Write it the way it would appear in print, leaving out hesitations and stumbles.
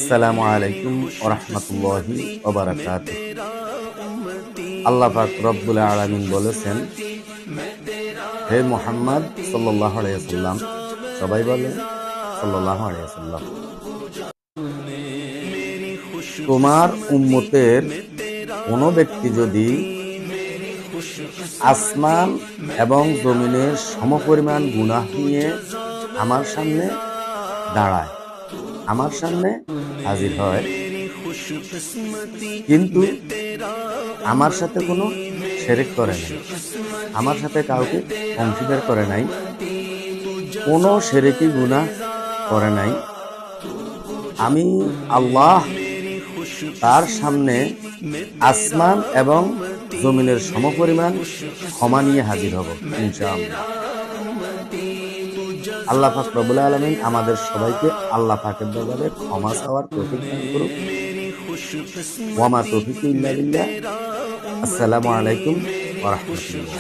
আসসালামু আলাইকুম ওয়া রাহমাতুল্লাহি ওয়া বারাকাতুহু। আল্লাহ পাক রব্বুল আলামিন বলেছেন, হে মুহাম্মদ সাল্লাল্লাহু আলাইহি ওয়াসাল্লাম, সবাই বলে সাল্লাল্লাহু আলাইহি ওয়াসাল্লাম, তোমার উম্মতের কোন ব্যক্তি যদি আসমান এবং জমিনের সমপরিমাণ গুনাহ নিয়ে আমার সামনে দাঁড়ায়, আমার সামনে হাজির হয়, কিন্তু আমার সাথে কোনো শিরক করে নাই, আমার সাথে কাউকে অংশীদার করে নাই, কোনো শিরকি গুনাহ করে নাই, আমি আল্লাহ তার সামনে আসমান এবং জমিনের সমপরিমাণ ক্ষমা নিয়ে হাজির হব ইনশাআল্লাহ। আল্লাহ পাক রব্বুল আলামিন আমাদের সবাইকে আল্লাহ পাকের দরবারে ক্ষমা চাওয়ার তৌফিক দান করুন। ওয়া মা তৌফিকু ইল্লা বিল্লাহ। আসসালামু আলাইকুম ওয়া রাহমাতুল্লাহ।